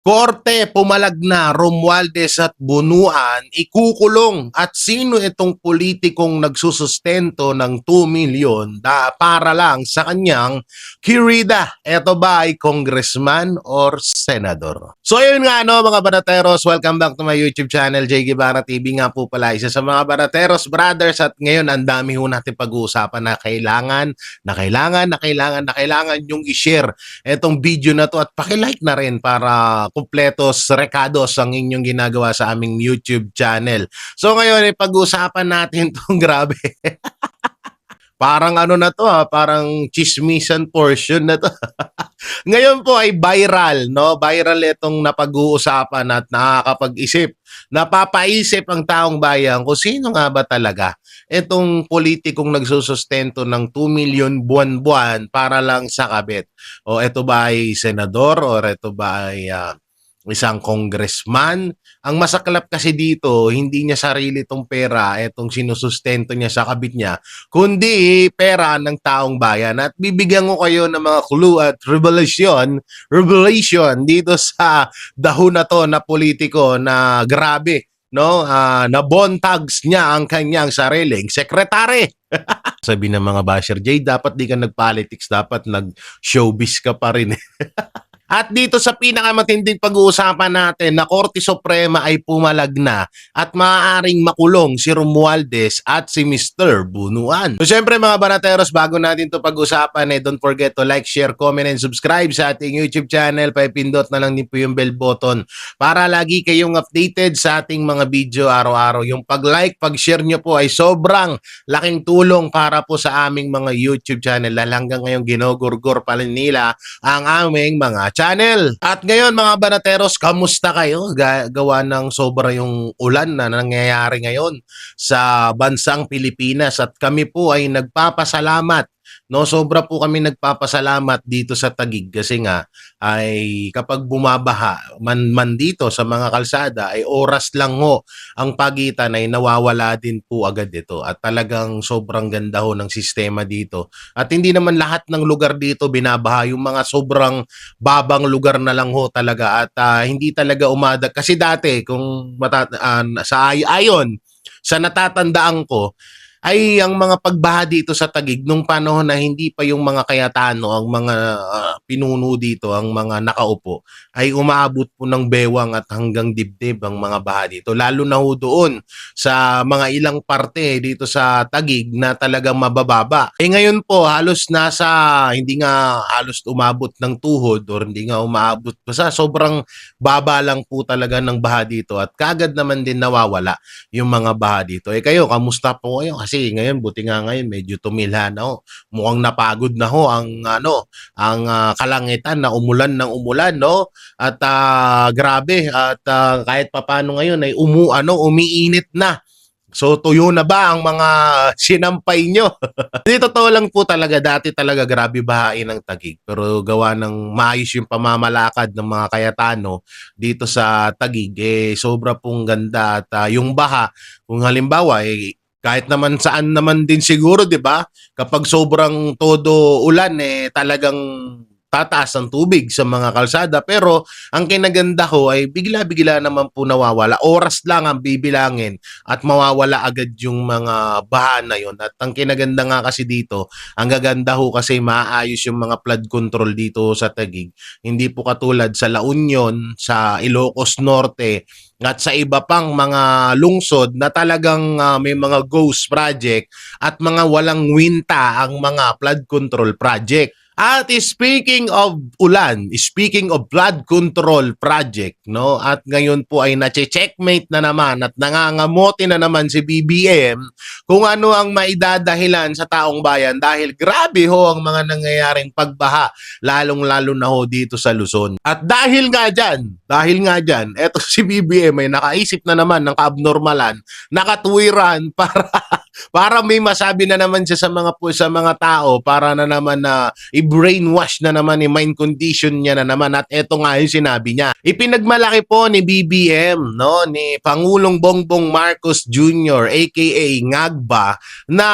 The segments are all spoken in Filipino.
Korte pumalag na Romualdez at Bunuan ikukulong at sino itong politikong nagsusustento ng 2 million para lang sa kanyang kirida. Ito ba ay congressman or senador? So yun nga mga banateros, welcome back to my YouTube channel, Jay Guevara TV nga po pala, isa sa mga banateros brothers, at ngayon ang dami ho natin pag-uusapan na kailangan yung i-share etong video na to at paki-like na rin para kumpletos rekados ang inyong ginagawa sa aming YouTube channel. So ngayon pag-usapan natin tong grabe. Parang ano na to parang chismisan portion na to. Ngayon po ay viral, no? Viral itong napag-uusapan at nakakapag-isip. Napapaisip ang taong bayan kung sino nga ba talaga itong politikong nagsusustento ng 2 million buwan-buwan para lang sa kabit. O ito ba ay senador or ito ba ay isang congressman? Ang masaklap kasi dito, hindi niya sarili itong pera, itong sinusustento niya sa kabit niya, kundi pera ng taong bayan. At bibigyan ko kayo ng mga clue at revelation dito sa dahon na to na politiko na grabe, no? Na bontags niya ang kanyang sariling sekretary. Sabi ng mga basher, Jay, dapat di ka nag-politics, dapat nag-showbiz ka pa rin. At dito sa pinakamatinding pag-uusapan natin na Korte Suprema ay pumalag na at maaaring makulong si Romualdez at si Mr. Bunuan. So syempre mga banateros, bago natin to pag-usapan don't forget to like, share, comment, and subscribe sa ating YouTube channel. Paipindot na lang din po yung bell button para lagi kayong updated sa ating mga video araw-araw. Yung pag-like, pag-share nyo po ay sobrang laking tulong para po sa aming mga YouTube channel. Dahil hanggang ngayon ginogurgur pa rin nila ang aming mga channel. At ngayon mga banateros, kamusta kayo? Gawa ng sobra yung ulan na nangyayari ngayon sa bansang Pilipinas at kami po ay nagpapasalamat. No, sobra po kami nagpapasalamat dito sa Taguig kasi nga ay kapag bumabaha man dito sa mga kalsada ay oras lang ho ang pagitan ay nawawala din po agad ito at talagang sobrang ganda ho ng sistema dito. At hindi naman lahat ng lugar dito binabaha, yung mga sobrang babang lugar na lang ho talaga at hindi talaga umadag kasi dati kung ayon sa natatandaan ko ay ang mga pagbaha dito sa Taguig nung panahon na hindi pa yung mga Cayetano ang mga pinuno dito, ang mga nakaupo, ay umaabot po ng bewang at hanggang dibdib ang mga baha dito. Lalo na ho doon sa mga ilang parte dito sa Taguig na talagang mabababa. Ngayon po halos hindi nga halos umabot ng tuhod or hindi nga umaabot basta sobrang baba lang po talaga ng baha dito at kagad naman din nawawala yung mga baha dito. Kayo, kamusta po kayo? Kasi ngayon, buti nga ngayon, medyo tumila na ho. Mukhang napagod na ho ang kalangitan na umulan ng umulan, no? At grabe, at kahit papano ngayon ay umiinit na. So tuyo na ba ang mga sinampay nyo? Dito totoo lang po talaga, dati talaga grabe bahain ng Taguig. Pero gawa ng maayos yung pamamalakad ng mga Cayetano dito sa Taguig, sobra pong ganda at yung baha, kung halimbawa kahit naman saan naman din siguro, 'di ba? Kapag sobrang todo ulan talagang tataas ang tubig sa mga kalsada, pero ang kinaganda ho ay bigla-bigla naman po nawawala. Oras lang ang bibilangin at mawawala agad yung mga baha na yun. At ang kinaganda nga kasi dito, ang gaganda ho kasi maayos yung mga flood control dito sa Taguig. Hindi po katulad sa La Union, sa Ilocos Norte, at sa iba pang mga lungsod na talagang may mga ghost project at mga walang winta ang mga flood control project. At speaking of ulan, speaking of flood control project, no? At ngayon po ay nache-checkmate na naman at nangangamote na naman si BBM kung ano ang maidadahilan sa taong bayan dahil grabe ho ang mga nangyayaring pagbaha, lalong-lalo na ho dito sa Luzon. At dahil nga dyan, eto si BBM ay nakaisip na naman ng kaabnormalan, nakatuwiran para Para may masabi na naman siya sa mga tao para na naman na i-brainwash na naman, i-mind condition niya na naman at eto nga yung sinabi niya. Ipinagmalaki po ni BBM, no, ni Pangulong Bongbong Marcos Jr. aka Ngagba na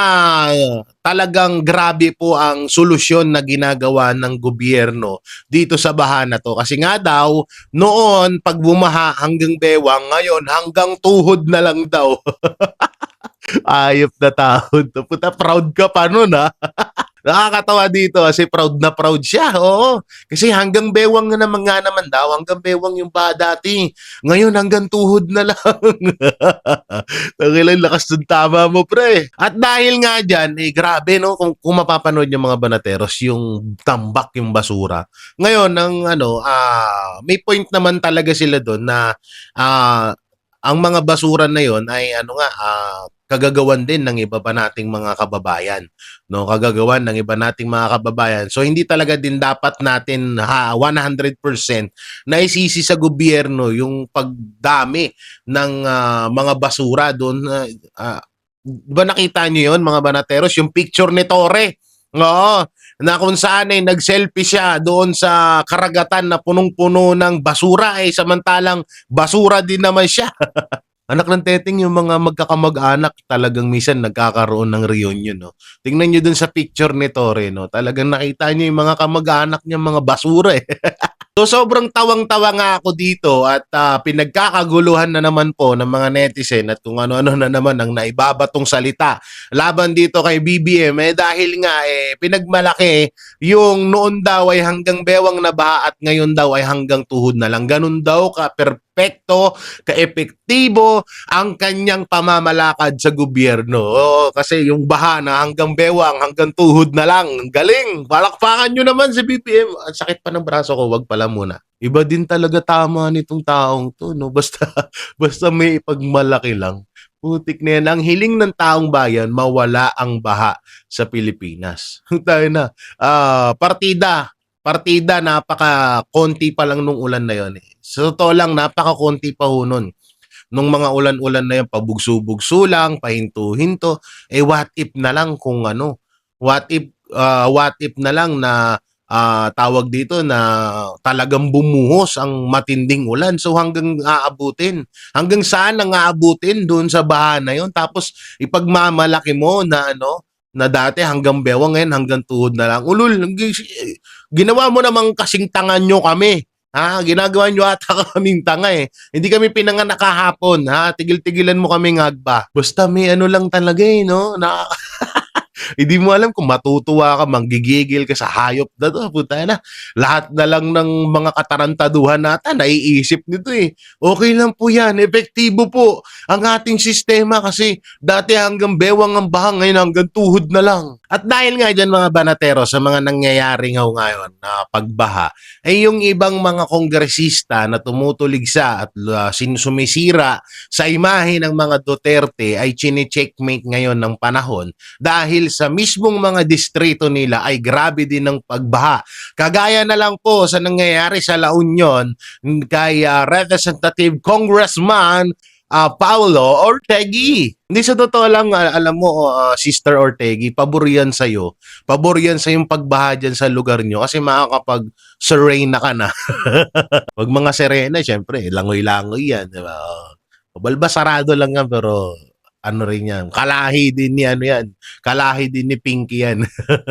talagang grabe po ang solusyon na ginagawa ng gobyerno dito sa baha na to. Kasi nga daw, noon pag bumaha hanggang bewang, ngayon hanggang tuhod na lang daw. Ayop na tao to. Puta, proud ka pa nun, ha? Nakakatawa dito kasi proud na proud siya. Oo. Kasi hanggang bewang na naman nga naman daw. Hanggang bewang yung ba dati. Ngayon hanggang tuhod na lang. Tangilan, lakas ng tama mo, pre. At dahil nga dyan, grabe, no? Kung mapapanood yung mga banateros, yung tambak, yung basura. Ngayon, may point naman talaga sila doon na ang mga basura na yon ay kagagawan din ng iba pa nating mga kababayan, no? Kagagawan ng iba nating mga kababayan. So hindi talaga din dapat natin 100% na isisi sa gobyerno yung pagdami ng mga basura doon. Di ba nakita niyo yon, mga banateros, yung picture ni Torre? Oo, na kung saan ay nag-selfie siya doon sa karagatan na punong-puno ng basura, samantalang basura din naman siya. Anak ng teteng, yung mga magkakamag-anak talagang minsan nagkakaroon ng reunion, no? Tingnan niyo dun sa picture ni Torre, no? Talagang nakita niyo yung mga kamag-anak niya, mga basura, eh. So sobrang tawang-tawa nga ako dito at pinagkakaguluhan na naman po ng mga netizen at kung ano-ano na naman ang naibabatong salita laban dito kay BBM, dahil nga pinagmalaki yung noon daw ay hanggang bewang na baha at ngayon daw ay hanggang tuhod na lang. Ganun daw ka-perpekto, ka-epektibo ang kanyang pamamalakad sa gobyerno. Oo, kasi yung baha na hanggang bewang, hanggang tuhod na lang. Galing! Palakpakan nyo naman si BBM. Ang sakit pa ng braso ko, wag pala muna. Iba din talaga tama nitong taong to, no? Basta may ipagmalaki lang. Putik na yan. Ang hiling ng taong bayan, mawala ang baha sa Pilipinas. Tayo na. Partida, napaka-konti pa lang nung ulan na yon. Sa totoo lang, napaka-konti pa ho nun. Nung mga ulan-ulan na yan, pabugso-bugso lang, pahinto-hinto. What if na lang kung ano? What if na lang na tawag dito na talagang bumuhos ang matinding ulan. So hanggang aabutin. Hanggang saan ang aabutin doon sa baha na yon? Tapos ipagmamalaki mo na na dati hanggang bewang, ngayon hanggang tuhod na lang. Ulul, ginawa mo namang kasing tangan nyo kami. Ginagawa nyo ata kaming tanga eh. Hindi kami pinanganak kahapon, Tigil-tigilan mo kami ngagba. Basta may ano lang talaga no? Hindi mo alam kung matutuwa ka, manggigigil ka sa hayop na to. Puta na. Lahat na lang ng mga katarantaduhan natin, naiisip nito eh. Okay lang po yan. Epektibo po ang ating sistema kasi dati hanggang bewang ang baha, ngayon hanggang tuhod na lang. At dahil nga dyan mga banatero sa mga nangyayari ngayon na pagbaha, ay yung ibang mga kongresista na tumutuligsa at sumisira sa imahe ng mga Duterte ay chine-checkmate ngayon ng panahon dahil sa mismong mga distrito nila ay grabe din ng pagbaha. Kagaya na lang po sa nangyayari sa La Union kay Representative Congressman Paulo Ortegui. Hindi sa totoo lang, alam mo, Sister Ortegui, pabor yan sa'yo. Pabor yan sa yung pagbaha dyan sa lugar nyo kasi makakapag-serena ka na. Pag mga serena, syempre, langoy-langoy yan. Diba? Balba sarado lang yan, pero ano rin yan. Kalahi din ni yan. Kalahi din ni Pinky yan.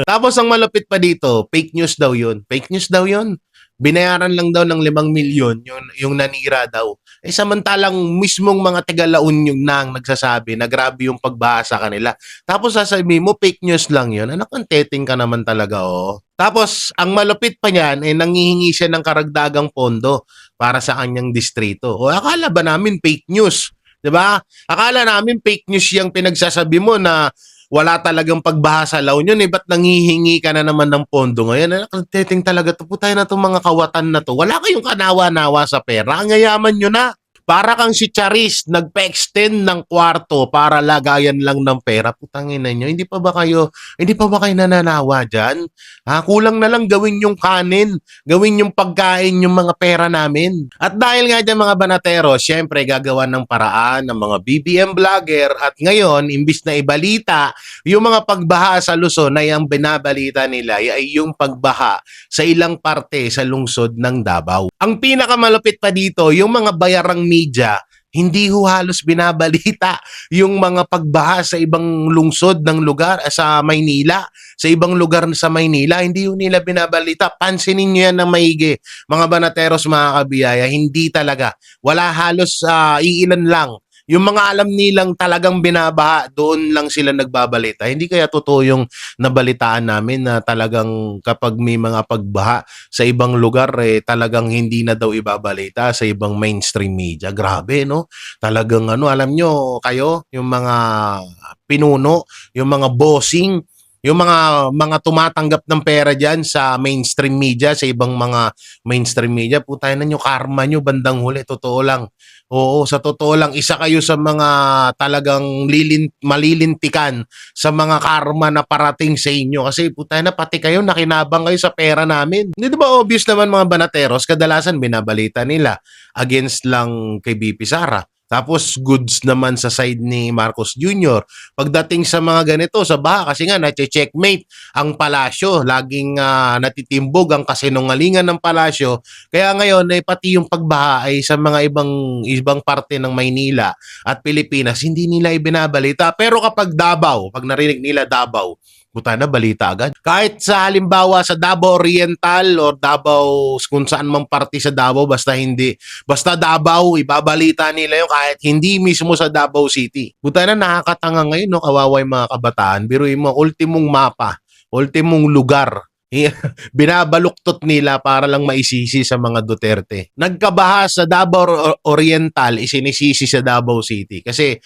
Tapos ang malupit pa dito, fake news daw yun. Fake news daw yun. Binayaran lang daw ng 5 milyon yung nanira daw. Samantalang mismong mga taga-La Union nang nagsasabi na grabe yung pagbaha sa kanila. Tapos sasabihin mo, fake news lang yun. Anak, ang teteng ka naman talaga, oh. Tapos, ang malupit pa niyan, nanghihingi siya ng karagdagang pondo para sa kanyang distrito. O akala ba namin fake news? 'Di ba? Akala namin fake news yung pinagsasabi mo na wala talagang pagbaha sa La Union, ba't nanghihingi ka na naman ng pondo ngayon? Teteng talaga to. Putay na itong mga kawatan na to. Wala kayong kanawa-nawa sa pera. Ang yayaman nyo na. Para kang si Charis, nagpa-extend ng kwarto para lagayan lang ng pera. Putangina nyo, hindi pa ba kayo nananawa dyan? Ha, kulang na lang gawin yung kanin, gawin yung pagkain yung mga pera namin. At dahil nga dyan mga banatero, syempre gagawa ng paraan ng mga BBM vlogger at ngayon, imbis na ibalita, yung mga pagbaha sa Luzon ay ang binabalita nila ay yung pagbaha sa ilang parte sa lungsod ng Davao. Ang pinakamalupit pa dito, yung mga bayarang media, hindi ho halos binabalita yung mga pagbaha sa ibang lungsod ng lugar sa Maynila. Sa ibang lugar sa Maynila, hindi ho nila binabalita. Pansinin nyo yan ng maigi. Mga banateros, mga kabiyaya, hindi talaga. Wala halos iilan lang. Yung mga alam nilang talagang binabaha, doon lang sila nagbabalita. Hindi kaya totoo yung nabalitaan namin na talagang kapag may mga pagbaha sa ibang lugar, talagang hindi na daw ibabalita sa ibang mainstream media. Grabe, no? Talagang alam nyo, kayo, yung mga pinuno, yung mga bossing, yung mga tumatanggap ng pera diyan sa mainstream media, sa ibang mga mainstream media, putay na nyo, karma nyo bandang huli, totoo lang. Oo, sa totoo lang, isa kayo sa mga talagang malilintikan sa mga karma na parating sa inyo. Kasi putay na, pati kayo nakinabang kayo sa pera namin. Hindi ba obvious naman mga banateros, kadalasan binabalita nila against lang kay BP Sara. Tapos goods naman sa side ni Marcos Jr. Pagdating sa mga ganito, sa baha, kasi nga nache-checkmate ang palasyo. Laging natitimbog ang kasinungalingan ng palasyo. Kaya ngayon, pati yung pagbaha ay sa mga ibang parte ng Maynila at Pilipinas, hindi nila ibinabalita. Pero kapag Davao, pag narinig nila Davao, puta na, balita agad. Kahit sa halimbawa sa Davao Oriental or Davao, kung saan mang parte sa Davao, basta Davao, ibabalita nila yun kahit hindi mismo sa Davao City. Puta na, nakakatanga ngayon, no? Kawawa yung mga kabataan. Biruin mo, ultimong mapa, ultimong lugar, binabaluktot nila para lang maisisi sa mga Duterte. Nagkabaha sa Davao Oriental, isinisisi sa Davao City. Kasi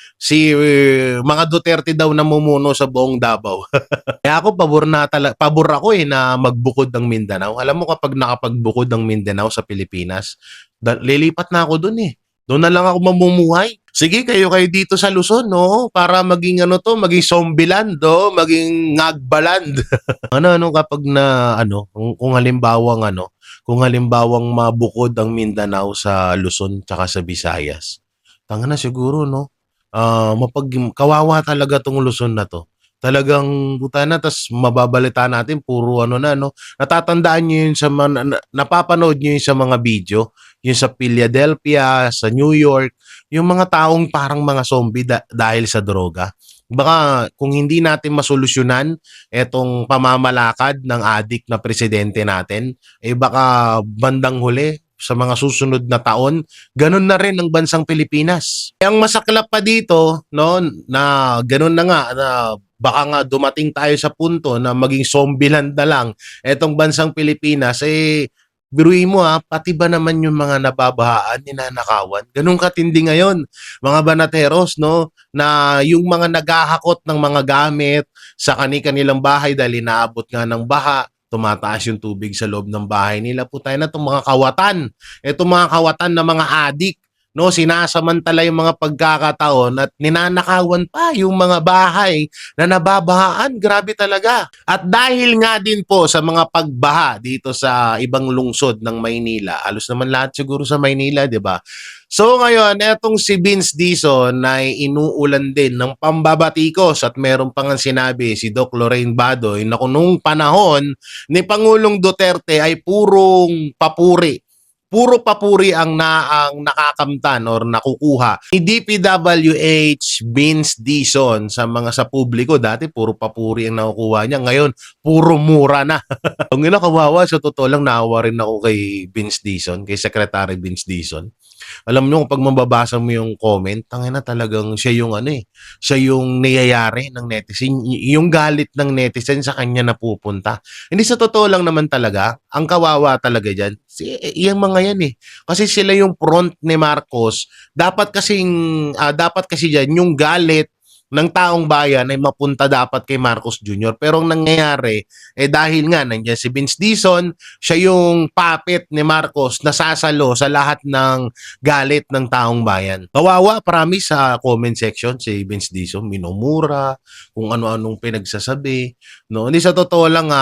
mga Duterte daw namumuno sa buong Davao. Kaya ako pabor ako na magbukod ng Mindanao. Alam mo kapag nakapagbukod ng Mindanao sa Pilipinas, lilipat na ako doon eh. Doon na lang ako mamumuhay. Sige, kayo dito sa Luzon, no? Para maging maging Zombieland, no? Maging Ngagbaland. Kapag kung halimbawang mabukod ang Mindanao sa Luzon tsaka sa Visayas. Tanga na siguro, no? Kawawa talaga tong Luzon na to. Talagang buta na, tas mababalita natin puro no? Natatandaan niyo yun napapanood niyo yun sa mga video, yung sa Philadelphia, sa New York, yung mga taong parang mga zombie dahil sa droga. Baka kung hindi natin masolusyonan etong pamamalakad ng adik na presidente natin, baka bandang huli sa mga susunod na taon, ganun na rin ang bansang Pilipinas. Ang masaklap pa dito, no, na ganun na nga, na baka nga dumating tayo sa punto na maging zombieland na lang etong bansang Pilipinas, biruin mo pati ba naman yung mga nababahaan, ninanakawan? Ganun katindi ngayon, mga banateros, no? Na yung mga naghahakot ng mga gamit sa kanilang bahay dahil inaabot nga ng baha, tumataas yung tubig sa loob ng bahay nila. Putay na itong mga kawatan. Itong mga kawatan na mga adik, no, sinasamantala yung mga pagkakataon at ninanakawan pa yung mga bahay na nababahaan. Grabe talaga. At dahil nga din po sa mga pagbaha dito sa ibang lungsod ng Maynila, halos naman lahat siguro sa Maynila, di ba? So ngayon, etong si Vince Dizon ay inuulan din ng pambabatikos at meron pang sinabi si Doc Lorraine Badoy na kung nung panahon ni Pangulong Duterte ay purong papuri. Puro papuri ang nakakamtan or nakukuha ni DPWH Vince Dizon sa publiko. Dati puro papuri ang nakukuha niya. Ngayon, puro mura na. Ang kawawa, sa totoo lang, naawa rin ako kay Vince Dizon, kay Secretary Vince Dizon. Alam nyo, pag mababasa mo yung comment, tangina talagang siya yung siya yung niyayari ng netizen. Yung galit ng netizen sa kanya napupunta. Hindi, sa totoo lang naman talaga, ang kawawa talaga dyan, yung mga yan Kasi sila yung front ni Marcos. Dapat kasi dyan, yung galit ng taong bayan ay mapunta dapat kay Marcos Jr. Pero ang nangyayari, dahil nga nandiyan si Vince Dizon, siya yung puppet ni Marcos na sasalo sa lahat ng galit ng taong bayan. Kawawa, promise sa comment section si Vince Dizon, minumura, kung ano-anong pinagsasabi. No, hindi sa totoo lang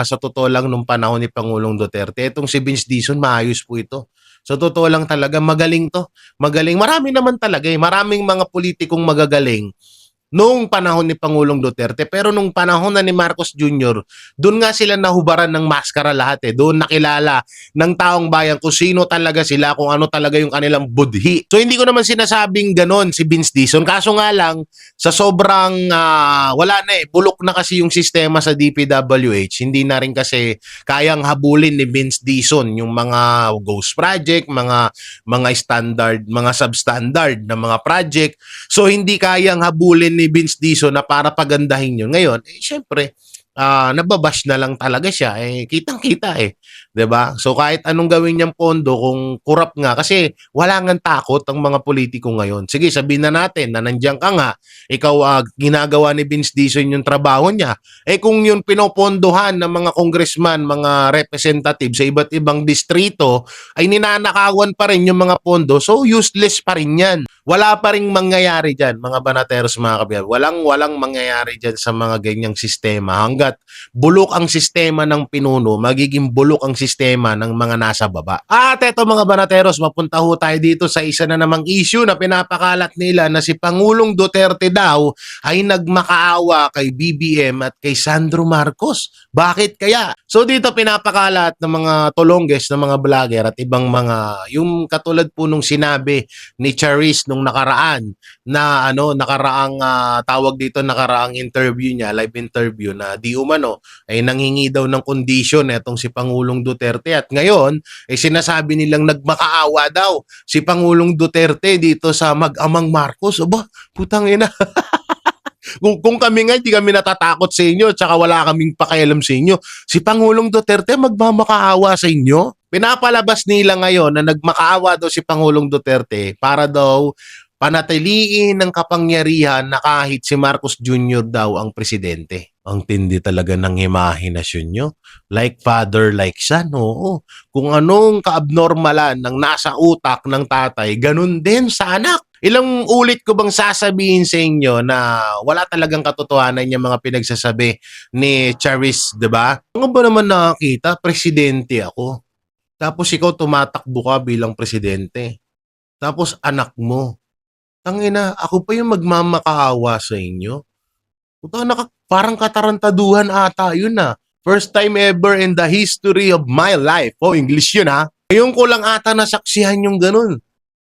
sa totoo lang nung panahon ni Pangulong Duterte, itong si Vince Dizon maayos po ito. Sa totoo lang talaga, magaling to. Magaling. Marami naman talaga maraming mga politikong magagaling noong panahon ni Pangulong Duterte. Pero nung panahon na ni Marcos Jr., doon nga sila nahubaran ng maskara lahat. Doon nakilala ng taong bayan kung sino talaga sila, kung ano talaga yung kanilang budhi. So hindi ko naman sinasabing ganon si Vince Dizon. Kaso nga lang, sa sobrang wala na bulok na kasi yung sistema sa DPWH. Hindi na rin kasi kayang habulin ni Vince Dizon yung mga ghost project, mga standard, mga substandard na mga project. So hindi kayang habulin ni Vince Dizon na para pagandahin yun. Ngayon, syempre, nababash na lang talaga siya. Kitang-kita 'di ba? So kahit anong gawin niyang pondo kung kurap nga kasi wala ngang takot ang mga politiko ngayon. Sige, sabihin na natin na nandiyan ka nga, ikaw ginagawa ni Vince Dizon yung trabaho niya. Kung yun pinopondohan ng mga congressman, mga representative sa iba't ibang distrito ay ninanakawan pa rin yung mga pondo, so useless pa rin 'yan. Wala pa ring mangyayari diyan, mga banateros, mga kabayan. Walang mangyayari diyan sa mga ganyang sistema hangga't bulok ang sistema ng pinuno, magiging bulok ang sistema ng mga nasa baba. At eto mga banateros, mapunta ho tayo dito sa isa na namang issue na pinapakalat nila na si Pangulong Duterte daw ay nagmakaawa kay BBM at kay Sandro Marcos. Bakit kaya? So dito pinapakalat ng mga tolongges, ng mga vlogger at ibang mga, yung katulad po nung sinabi ni Charis nung nakaraang nakaraang interview niya, live interview, na di umano ay nanghingi daw ng kondisyon etong si Pangulong Duterte, at ngayon sinasabi nilang nagmakaawa daw si Pangulong Duterte dito sa mag-amang Marcos. Aba, putang ina. Kung kami nga, hindi kami natatakot sa inyo, tsaka wala kaming pakialam sa inyo, si Pangulong Duterte magmamakaawa sa inyo? Pinapalabas nila ngayon na nagmakaawa daw si Pangulong Duterte para daw panatiliin ng kapangyarihan na kahit si Marcos Jr. daw ang presidente. Ang tindi talaga ng imahinasyon nyo. Like father, like son. Oo. Kung anong kaabnormalan ng nasa utak ng tatay, ganun din sa anak. Ilang ulit ko bang sasabihin sa inyo na wala talagang katotohanan yung mga pinagsasabi ni Charis, di ba? Ano ba naman nakakita? Presidente ako. Tapos ikaw tumatakbo ka bilang presidente. Tapos anak mo. Tangina, ako pa yung magmamakaawa sa inyo. Puta, parang katarantaduhan ata yun First time ever in the history of my life. English yun Ngayon ko lang ata nasaksihan yung ganun.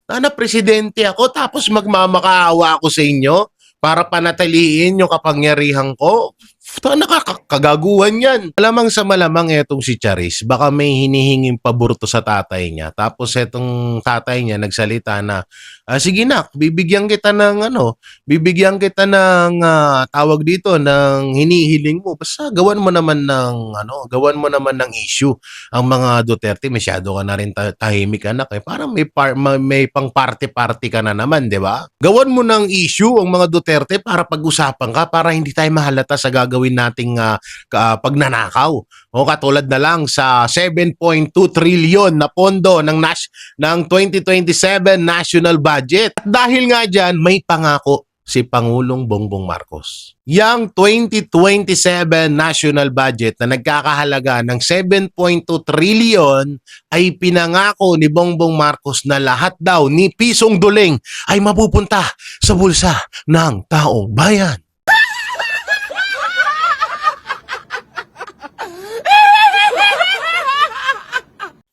Sana presidente ako tapos magmamakaawa ako sa inyo para panatiliin yung kapangyarihan ko. Nakakagaguhan yan. Malamang sa malamang etong si Charis, baka may hinihinging paborto sa tatay niya. Tapos etong tatay niya nagsalita na, sige nak, bibigyan kita ng tawag dito, ng hinihiling mo. Basta gawan mo naman ng issue. Ang mga Duterte, masyado ka na rin tahimik anak Parang may pang party-party ka na naman, di ba? Gawan mo ng issue ang mga Duterte para pag-usapan ka, para hindi tayo mahalata sa gagawin nating pagnanakaw. Katulad na lang sa 7.2 trillion na pondo ng 2027 national budget. At dahil nga dyan, may pangako si Pangulong Bongbong Marcos. Yang 2027 national budget na nagkakahalaga ng 7.2 trillion ay pinangako ni Bongbong Marcos na lahat daw ni pisong duling ay mapupunta sa bulsa ng taong bayan.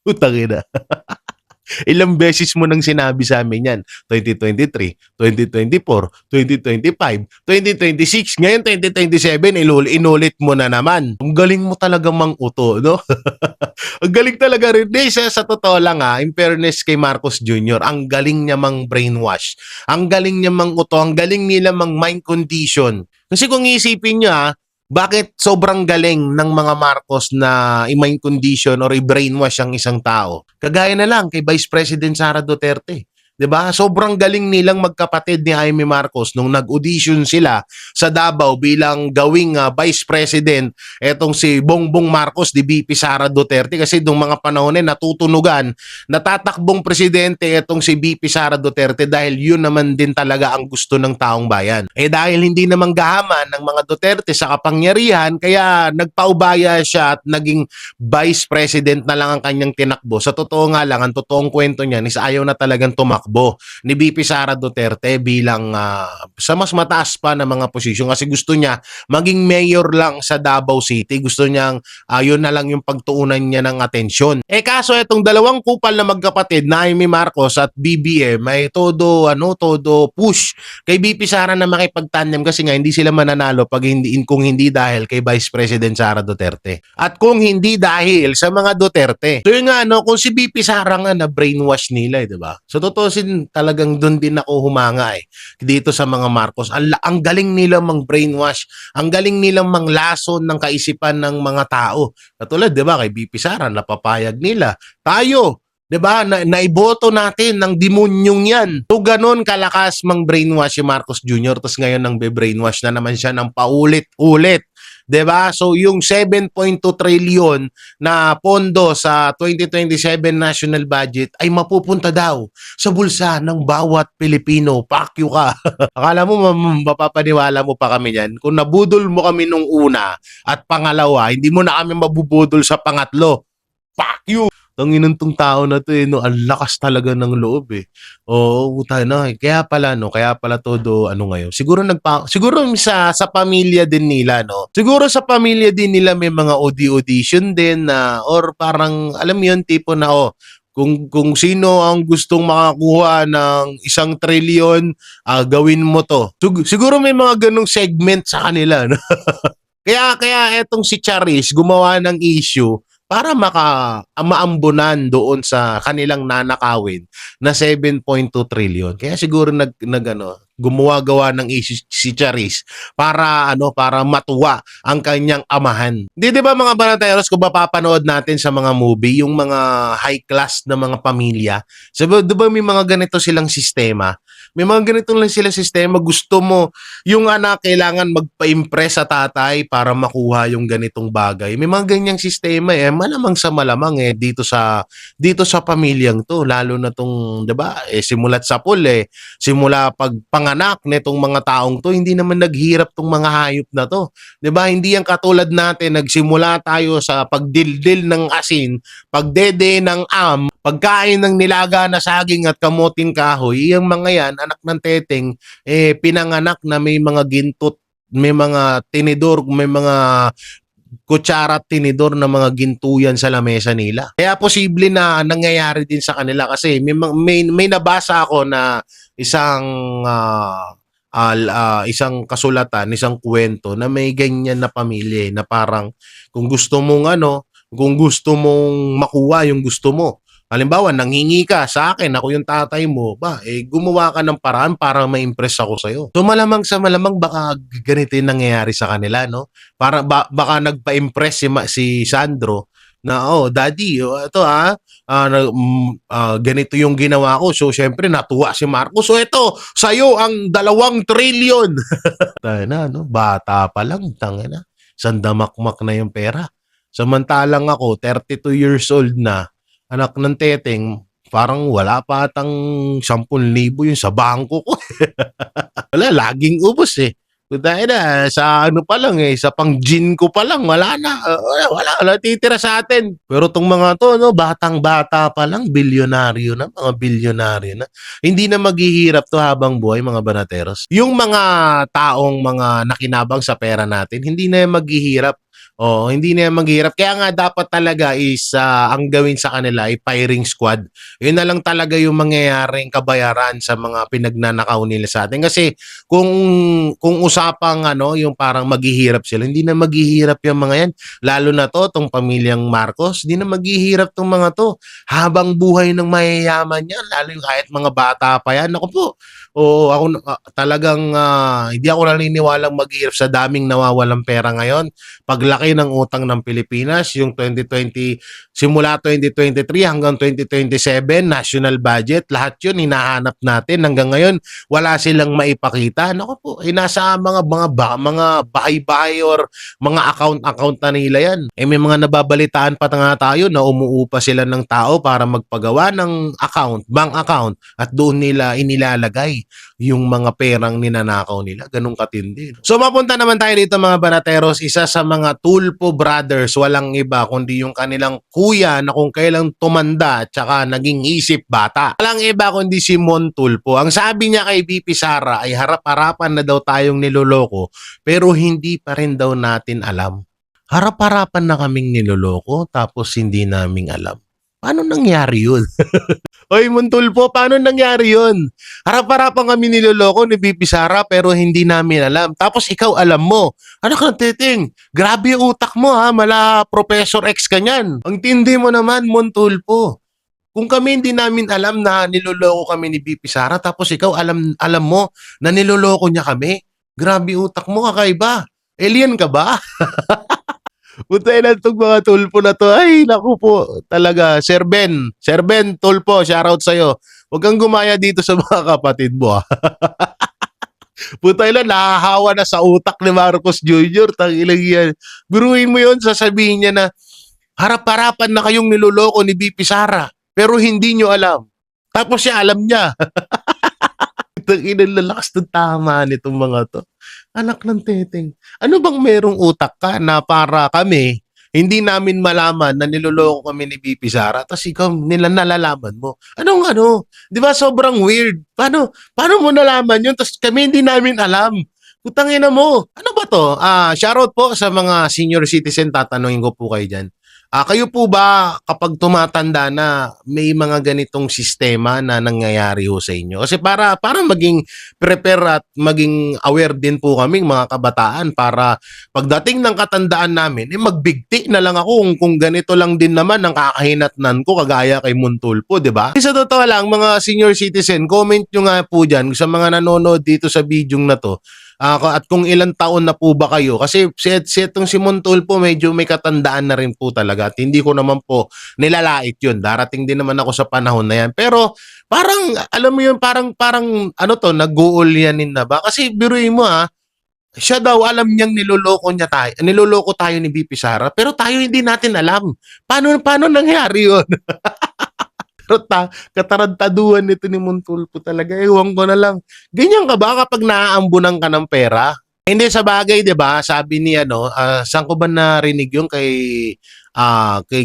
Utangina. Ilang beses mo nang sinabi sa amin yan? 2023, 2024, 2025, 2026, ngayon 2027, inulit mo na naman. Ang galing mo talaga mang-uto, no? Ang galing talaga rin. Sa totoo lang in fairness kay Marcos Jr., ang galing niya mang brainwash. Ang galing niya mang-uto, ang galing nila mang mind condition. Kasi kung iisipin niyo bakit sobrang galing ng mga Marcos na i-mind condition or i-brainwash ang isang tao? Kagaya na lang kay Vice President Sara Duterte. 'Di ba? Sobrang galing nilang magkapatid ni Jaime Marcos nung nag-audition sila sa Davao bilang gawing Vice President etong si Bongbong Marcos di VP Sara Duterte kasi nung mga panahon natutunugan natatakbong presidente etong si VP Sara Duterte dahil yun naman din talaga ang gusto ng taong bayan. Dahil hindi naman gahaman ng mga Duterte sa kapangyarihan kaya nagpaubaya siya at naging Vice President na lang ang kanyang tinakbo. Sa totoo nga lang, ang totoong kwento niyan is ayaw na talagang tumakbo ni VP Sara Duterte bilang sa mas mataas pa na mga posisyon kasi gusto niya maging mayor lang sa Davao City. Gusto niyang yun na lang yung pagtuunan niya ng atensyon. Kaso itong dalawang kupal na magkapatid na Jaime Marcos at BBM ay todo push kay VP Sara na makipagtandem kasi nga hindi sila mananalo kung hindi dahil kay Vice President Sara Duterte. At kung hindi dahil sa mga Duterte. So yun nga kung si VP Sara nga na brainwash nila, 'di ba? So totoo talagang doon din ako humanga dito sa mga Marcos. Ang galing nila mang-brainwash, ang galing nilang manglason ng kaisipan ng mga tao. Katulad, 'di ba, kay VP Sara napapayag nila. Tayo, 'di ba? Naiboto natin ng demonyong 'yan. So ganon kalakas mang-brainwash si Marcos Jr. Tapos ngayon nang be-brainwash na naman siya ng paulit-ulit. 'Di ba? So yung 7.2 trillion na pondo sa 2027 national budget ay mapupunta daw sa bulsa ng bawat Pilipino. Pakyo ka. Akala mo mapapaniwala mo pa kami niyan? Kung nabudol mo kami nung una at pangalawa, hindi mo na kami mabubudol sa pangatlo. Pakyo. Tanginan tong tao na to ang lakas talaga ng loob Oo, tayo na. Kaya pala todo ngayon. Siguro sa pamilya din nila Siguro sa pamilya din nila may mga audition din na or parang alam mo yun tipo na kung sino ang gustong makakuha ng 1 trillion, gawin mo to. Siguro may mga ganong segment sa kanila. Kaya etong si Charis gumawa ng issue para maambunan doon sa kanilang nanakawin na 7.2 trillion. Kaya siguro gumawa-gawa ng issue si Charis para matuwa ang kanyang amahan. Di ba mga banateros, kung mapapanood natin sa mga movie, yung mga high class na mga pamilya, di ba may mga ganito silang sistema? May mga ganito lang silang sistema. Gusto mo, yung anak kailangan magpa-impress sa tatay para makuha yung ganitong bagay. May mga ganyang sistema malamang sa malamang dito sa pamilyang to, lalo na tong 'di ba simulat sa simula pagpanganak nitong mga taong to, hindi naman naghirap tong mga hayop na to. 'Di ba? Hindi yan katulad natin, nagsimula tayo sa pagdildil ng asin, pagdede ng pagkain ng nilaga na saging at kamuting kahoy. Yung mga yan, anak ng teteng, pinanganak na may mga gintot, may mga tinidor, may mga kutsara at tinidor na mga gintuyan sa lamesa nila. Kaya posible na nangyayari din sa kanila kasi may nabasa ako na isang kasulatan, isang kwento na may ganyan na pamilya na parang kung gusto mong makuha yung gusto mo. Halimbawa, nanghingi ka sa akin, ako yung tatay mo, gumawa ka ng paraan para ma-impress ako sa'yo. So malamang sa malamang baka ganito yung nangyayari sa kanila, no? Para baka nagpa-impress si Sandro na, daddy, ito ganito yung ginawa ko. So syempre natuwa si Marcos. So ito, sa'yo ang 2 trillion. Tayo na, bata pa lang, tangina. Sandamakmak na yung pera. Samantalang ako, 32 years old na, anak ng teteng, parang wala pa atang 10,000 yung sa bangko ko. Wala, laging ubos Dahil sa pa lang sa pang-gin ko pa lang, wala na. Wala titira sa atin. Pero tong mga to, batang-bata pa lang, bilyonaryo na, mga bilyonaryo na. Hindi na maghihirap to habang buhay, mga banateros. Yung mga taong mga nakinabang sa pera natin, hindi na maghihirap. Hindi na maghirap. Kaya nga dapat talaga is ang gawin sa kanila ay firing squad. Yun na lang talaga yung mangyayaring kabayaran sa mga pinagnanakaw nila sa atin. Kasi kung usapang yung parang maghihirap sila, hindi na maghihirap yung mga yan. Lalo na tong pamilyang Marcos, hindi na maghihirap tong mga to. Habang buhay ng mayayaman yan, lalo yung kahit mga bata pa yan. Ako po, ako talagang hindi ako naniniwalang maghihirap sa daming nawawalang pera ngayon. Paglaki laki ng utang ng Pilipinas, yung 2020, simula 2023 hanggang 2027, national budget, lahat yun hinahanap natin. Hanggang ngayon, wala silang maipakita. Naku po, nasa mga bahay-bahay or mga account na nila yan. May mga nababalitaan pa nga tayo na umuupa sila ng tao para magpagawa ng account, bank account, at doon nila inilalagay yung mga perang ninanakaw nila. Ganun katindi. So mapunta naman tayo dito mga banateros, isa sa mga Tulfo brothers, walang iba kundi yung kanilang kuya na kung kailang tumanda at saka naging isip bata. Walang iba kundi si Mon Tulfo. Ang sabi niya kay BP Sara ay harap-harapan na daw tayong niloloko pero hindi pa rin daw natin alam. Harap-harapan na kaming niloloko tapos hindi naming alam. Paano nangyari yun? Oy, Montulfo, paano nangyari yun? Harap-harapan kami niloloko ni BP Sara pero hindi namin alam. Tapos ikaw alam mo. Ano ka Teting? Grabe yung utak mo ha, mala Professor X ka niyan. Ang tindi mo naman, Montulfo. Kung kami hindi namin alam na niloloko kami ni BP Sara tapos ikaw alam mo na niloloko niya kami. Grabe utak mo, kakaiba. Alien ka ba? Putay na itong mga Tulfo na to. Ay, naku po. Talaga. Sir Ben, Tulfo, shoutout sa'yo. Huwag kang gumaya dito sa mga kapatid mo. Putay na, nahahawa na sa utak ni Marcos Jr. Tangilang yan. Guruin mo yun, sasabihin niya na harap-harapan na kayong niloloko ni BP Sara. Pero hindi nyo alam. Tapos siya alam niya. Itang inalalakas ng tama nitong mga to. Anak ng teteng. Ano bang merong utak ka na para kami, hindi namin malaman na niloloko kami ni BP Sara, tapos ikaw nalalaman mo? Anong ano? Di ba sobrang weird? Paano mo nalaman yun? Tapos kami hindi namin alam. Putangina mo. Ano ba to? Shoutout po sa mga senior citizen, tatanungin ko po kayo dyan. Kayo po ba kapag tumatanda na may mga ganitong sistema na nangyayari ho sa inyo? Kasi para maging prepare at maging aware din po kaming mga kabataan para pagdating ng katandaan namin, magbigti na lang ako kung ganito lang din naman ang kakahinatnan ko kagaya kay Montulfo, di ba? Sa totoo lang, mga senior citizen, comment nyo nga po dyan sa mga nanonood dito sa video na to. At kung ilang taon na po ba kayo? Kasi itong si Montulfo medyo may katandaan na rin po talaga at hindi ko naman po nilalait yun. Darating din naman ako sa panahon na yan. Pero parang, alam mo yun, parang ano to, nag-uulyanin na ba? Kasi biruin mo siya daw alam niyang niloloko tayo ni BP Sara, pero tayo hindi natin alam. Paano nangyari yun? Katarantaduhan nito ni Montulfo talaga. Ewan ko na lang. Ganyan ka ba kapag naaambunan ka ng pera? Hindi, sa bagay, di ba? Sabi ni saan ko ba narinig yung kay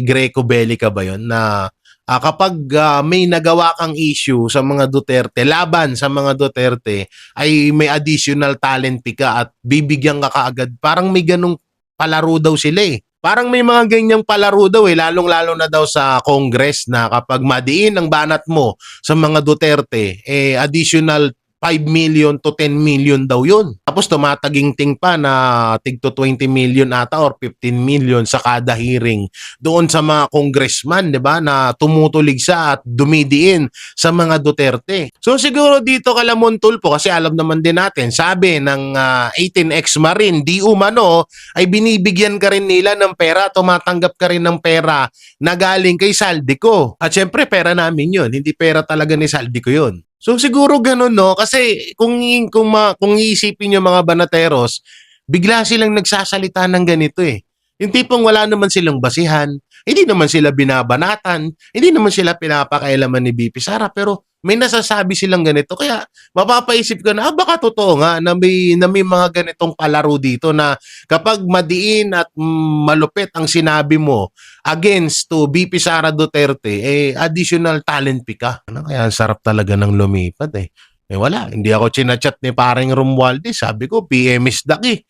Greco Bellica ba yun? Na kapag may nagawa kang issue sa mga Duterte, laban sa mga Duterte, ay may additional talent ka at bibigyan ka kaagad. Parang may ganung palaro daw sila eh. Parang may mga ganyang palaro daw lalong-lalo na daw sa Congress na kapag madiin ang banat mo sa mga Duterte, additional 5 million to 10 million daw yun. Tapos tumataginting pa na tig to 20 million ata or 15 million sa kada hearing doon sa mga congressman, di ba, na tumutulig sa at dumidiin sa mga Duterte. So siguro dito kala Montulfo, kasi alam naman din natin, sabi ng 18 Marine, di umano ay binibigyan ka rin nila ng pera, tumatanggap ka rin ng pera na galing kay Saldico. At syempre pera namin yun, hindi pera talaga ni Saldico yun. So siguro ganun no, kasi kung iisipin nyo mga banateros, bigla silang nagsasalita ng ganito eh. Yung tipong wala naman silang basihan, hindi naman sila binabanatan, hindi naman sila pinapakailaman ni BP Sara, pero may nasasabi silang ganito. Kaya mapapaisip ka na, baka totoo nga na may mga ganitong palaro dito na kapag madiin at malupit ang sinabi mo against to BP Sara Duterte, additional talent ka. Kaya ang sarap talaga ng lumipad eh. Wala, hindi ako chinachat ni paring Romualdez. Sabi ko, PM is Daki.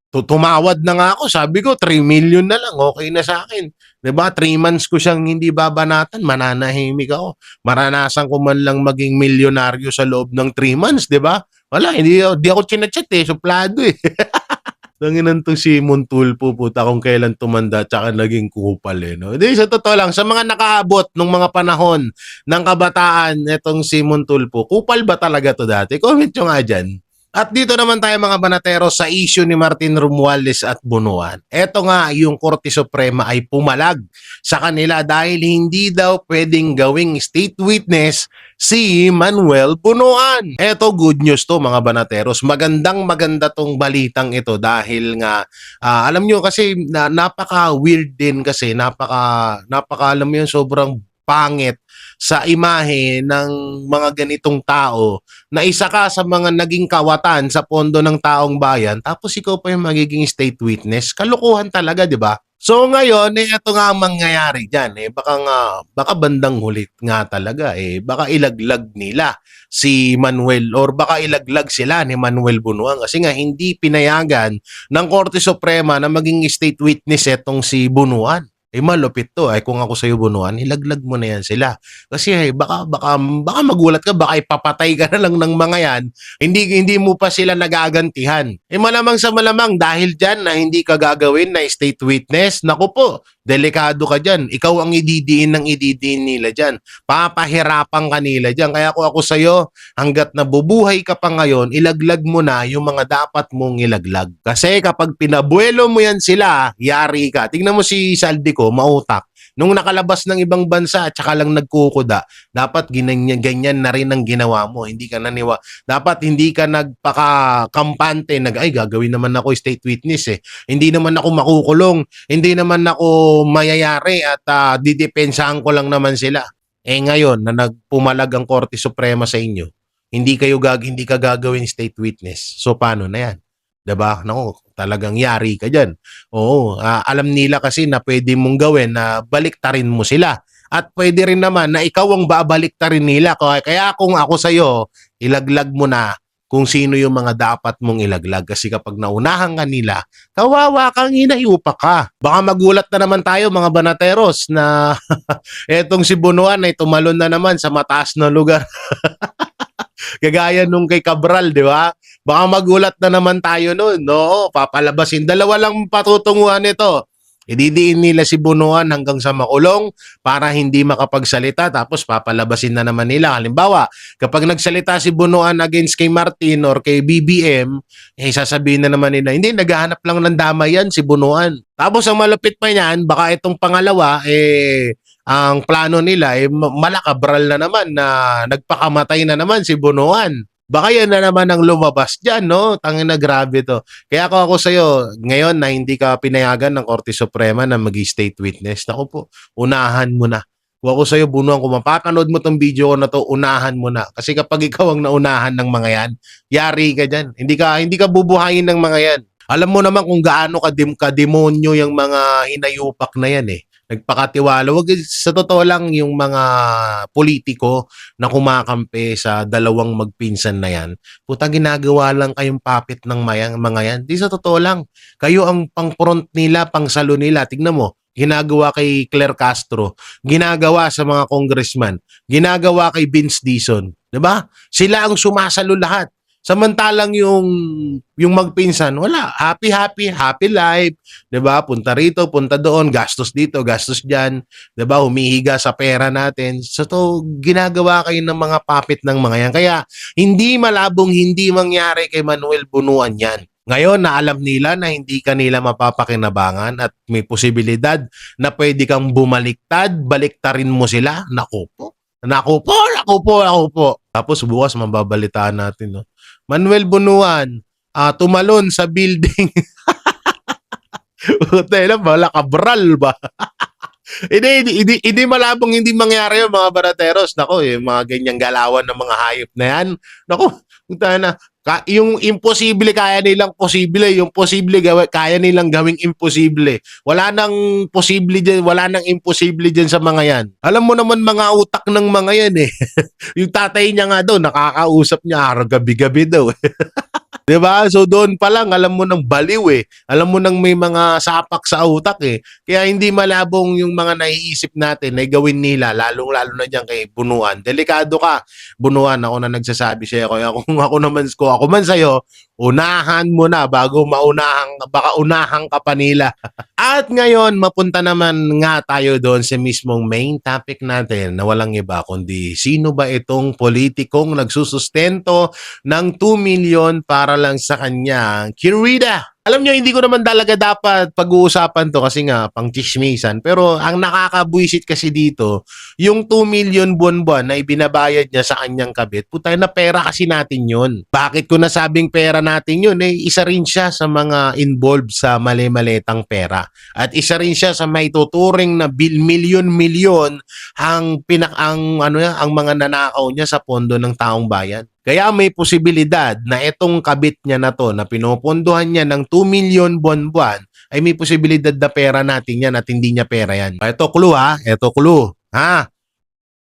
Tumawad na nga ako, sabi ko 3 million na lang, okay na sa akin. 'Di ba? 3 months ko siyang hindi babanatan, mananahimik ako. Maranasan ko man lang maging milyonaryo sa loob ng 3 months, 'di ba? Wala, hindi ako chinachat suplado eh. Tanginan to si Montulfo puta kung kailan tumanda tsaka naging kupal no. Hindi, sa totoo lang, sa mga nakaabot nung mga panahon ng kabataan, etong si Montulfo, kupal ba talaga to dati? Comment nyo nga dyan. At dito naman tayo mga banatero sa issue ni Martin Romualdez at Bunuan. Eto nga yung Korte Suprema ay pumalag sa kanila dahil hindi daw pwedeng gawing state witness si Manuel Bunuan. Eto good news to mga banateros. Maganda tong balitang ito dahil nga alam nyo kasi napaka-weird din kasi napaka alam mo yun sobrang pangit sa imahe ng mga ganitong tao na isa ka sa mga naging kawatan sa pondo ng taong bayan tapos ikaw pa yung magiging state witness. Kalukuhan talaga, di ba? So ngayon, ito nga ang mangyayari dyan. Baka bandang hulit nga talaga. Baka ilaglag nila si Manuel or baka ilaglag sila ni Manuel Bunuan kasi nga hindi pinayagan ng Korte Suprema na maging state witness etong si Bunuan. Malupit to. Kung ako sa'yo, Bunuan, ilaglag mo na yan sila. Kasi baka magulat ka, baka ipapatay ka na lang ng mga yan, hindi mo pa sila nagagantihan. Malamang sa malamang, dahil dyan na hindi ka gagawin na state witness, naku po, delikado ka dyan. Ikaw ang ididiin nila dyan. Papahirapan ka nila dyan. Kaya kung ako sa'yo, hanggat nabubuhay ka pa ngayon, ilaglag mo na yung mga dapat mong ilaglag. Kasi kapag pinabuelo mo yan sila, yari ka. Tingnan mo si Saldico, mautak. Nung nakalabas ng ibang bansa at saka lang nagkukuda, dapat ganyan na rin ang ginawa mo. Dapat hindi ka nagpaka-kampante, gagawin naman ako state witness Hindi naman ako makukulong, hindi naman ako mayayari at didepensahan ko lang naman sila. Ngayon na nagpumalag ang Korte Suprema sa inyo, hindi ka gagawin state witness. So paano na yan? Diba? Naku, talagang yari ka dyan. Oo, alam nila kasi na pwede mong gawin na baliktarin mo sila. At pwede rin naman na ikaw ang babaliktarin nila. Kaya kung ako sa'yo, ilaglag mo na kung sino yung mga dapat mong ilaglag. Kasi kapag naunahan ka nila, kawawa kang inayupa ka. Baka magulat na naman tayo mga banateros na etong si Bunuan ay tumalon na naman sa mataas na lugar. Kagaya nung kay Cabral, di ba? Baka magulat na naman tayo noon. No, papalabasin. Dalawa lang patutunguhan nito. Ididiin nila si Bunuan hanggang sa makulong para hindi makapagsalita tapos papalabasin na naman nila. Halimbawa, kapag nagsalita si Bunuan against kay Martin or kay BBM, sasabihin na naman nila, hindi, naghahanap lang ng damay yan si Bunuan. Tapos ang malupit pa niyan, baka itong pangalawa, ang plano nila malakabral na naman na nagpakamatay na naman si Bunuan. Baka yan na naman ang lumabas dyan, no? Tangina, grabe to. Kaya ako sa'yo, ngayon na hindi ka pinayagan ng Korte Suprema na mag-state witness, naku po, unahan mo na. Kung ako sa'yo, Bunuan, kung mapapanood mo tong video ko na to, unahan mo na. Kasi kapag ikaw ang naunahan ng mga yan, yari ka dyan. Hindi ka bubuhayin ng mga yan. Alam mo naman kung gaano ka-demonyo yung mga hinayupak na yan Nagpakatiwala. Sa totoo lang yung mga politiko na kumakampi sa dalawang magpinsan na yan, puta ginagawa lang kayong puppet ng mga yan. Di sa totoo lang. Kayo ang pang-front nila, pang-salo nila. Tignan mo, ginagawa kay Claire Castro, ginagawa sa mga congressman, ginagawa kay Vince Dizon. Diba? Sila ang sumasalo lahat. Samantalang yung magpinsan, wala. Happy life. 'Di ba? Punta rito, punta doon, gastos dito, gastos diyan. 'Di ba? Humihiga sa pera natin. So to, ginagawa kayo ng mga puppet ng mga yan. Kaya hindi malabong hindi mangyari kay Manuel Bunuan yan. Ngayon na alam nila na hindi kanila mapapakinabangan at may posibilidad na pwede kang bumaliktad, baliktarin mo sila. Naku po. Tapos bukas mababalitaan natin, no? Manuel Bunuan, tumalon sa building. Wala Cabral ba? Hindi malabong hindi mangyari yung mga barateros. Nako, yung mga ganyang galawan ng mga hayop na yan. Nako, yung imposible kaya nilang posible, yung posible kaya nilang gawing imposible. Wala nang posible diyan, wala nang imposible diyan sa mga yan. Alam mo naman mga utak ng mga yan Yung tatay niya nga daw nakakausap niya gabi-gabi daw. 'Di ba? So doon pa lang alam mo nang baliw Alam mo nang may mga sapak sa utak Kaya hindi malabong yung mga naiisip natin na gawin nila, lalong-lalo na diyan kay Bunuan. Delikado ka, Bunuan, ako na nagsasabi sa iyo. Kaya kung ako man sa iyo, unahan mo na bago baka unahan ka pa nila. At ngayon, mapunta naman nga tayo doon sa mismong main topic natin na walang iba kundi sino ba itong politikong nagsusustento ng 2 million para lang sa kanyang kirida. Alam nyo, hindi ko naman talaga dapat pag-uusapan to kasi nga pang chismisan. Pero ang nakakabuisit kasi dito, yung 2 million buwan-buwan na ibinabayad niya sa kanyang kabit, putay na pera kasi natin yun. Bakit ko nasabing pera natin yun? Isa rin siya sa mga involved sa mali-malitang pera. At isa rin siya sa may tuturing na milyon-milyon ang mga nanakaw niya sa pondo ng taong bayan. Kaya may posibilidad na itong kabit niya na to na pinupondohan niya ng 2 million buwan-buwan ay may posibilidad na pera natin yan at hindi niya pera yan. Ito clue ha, ito clue. Ha?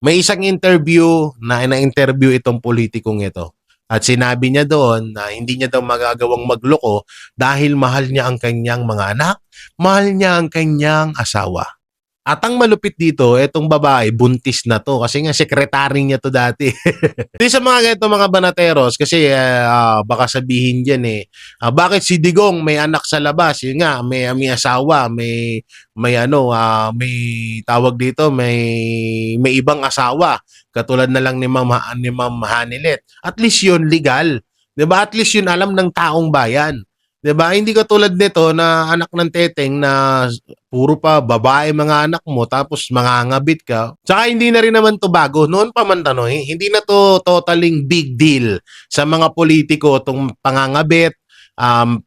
May isang interview na ina-interview itong politikong ito. At sinabi niya doon na hindi niya daw magagawang magloko dahil mahal niya ang kanyang mga anak, mahal niya ang kanyang asawa. At ang malupit dito, etong babae, buntis na to kasi nga sekretary niya to dati. Di sa mga ganito mga banateros kasi baka sabihin dyan bakit si Digong may anak sa labas? Yun nga, may asawa, may tawag dito, may ibang asawa. Katulad na lang ni Ma'am Hanilet. At least yun legal. 'Di ba? At least yun alam ng taong bayan. 'Di ba? Hindi katulad nito na anak ng teteng na puro pa babae mga anak mo tapos mangangabit ka. Tsaka hindi na rin naman to bago. Noon pa man hindi na to totaling big deal sa mga politiko tong pangangabit,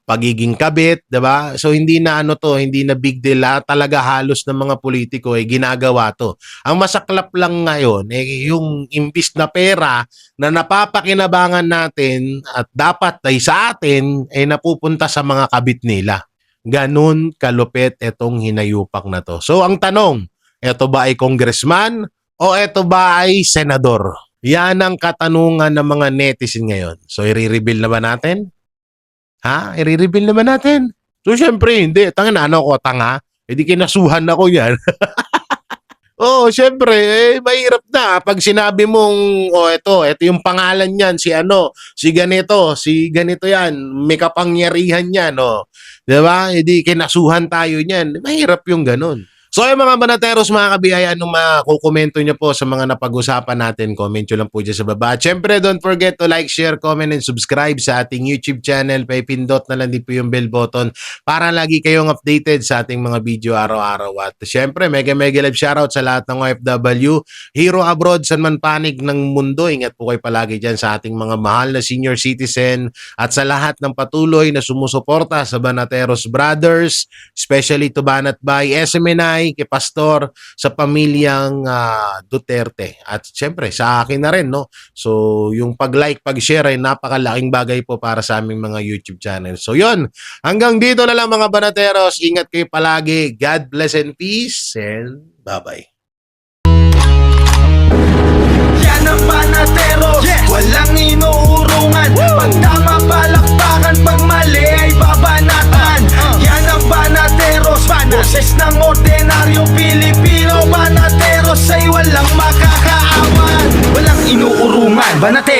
pagiging kabit, 'di ba? So hindi na hindi na big deal. Talaga halos ng mga politiko ay ginagawa to. Ang masaklap lang ngayon yung imbis na pera na napapakinabangan natin at dapat ay sa atin ay napupunta sa mga kabit nila. Ganun kalupit itong hinayupak na to. So ang tanong, ito ba ay congressman o ito ba ay senador? Yan ang katanungan ng mga netizen ngayon. So i-reveal na ba natin? Ha? I-reveal naman natin. So, syempre, hindi. Tanga tanga? Hindi kinasuhan ako yan. Oo, syempre, mahirap na. Pag sinabi mong, ito yung pangalan niyan, si ganito yan, may kapangyarihan yan, Diba? Hindi kinasuhan tayo niyan. Mahirap yung ganun. So yung mga banateros, mga kabiyayan, nung makukomento nyo po sa mga napag-usapan natin, comment nyo lang po dyan sa baba. At syempre, don't forget to like, share, comment, and subscribe sa ating YouTube channel. Paipindot na lang din po yung bell button para lagi kayong updated sa ating mga video araw-araw. At syempre, mega live shoutout sa lahat ng OFW, hero abroad, saan man panig ng mundo. Ingat po kayo palagi dyan sa ating mga mahal na senior citizen at sa lahat ng patuloy na sumusuporta sa Banateros Brothers, especially to Banat by SMNI, kay Pastor, sa pamilyang Duterte. At syempre, sa akin na rin, So, yung pag-like, pag-share ay napakalaking bagay po para sa aming mga YouTube channel. So, yun. Hanggang dito na lang mga banateros. Ingat kayo palagi. God bless and peace. And bye-bye. Yan ang banateros, walang inuurungan. Pag tama palakpakan, pag mali ay babanatan. Yan ang banateros, boses ng ordinaryong Pilipino. Banateros ay walang makakaawan, walang inuurungan. Banateros.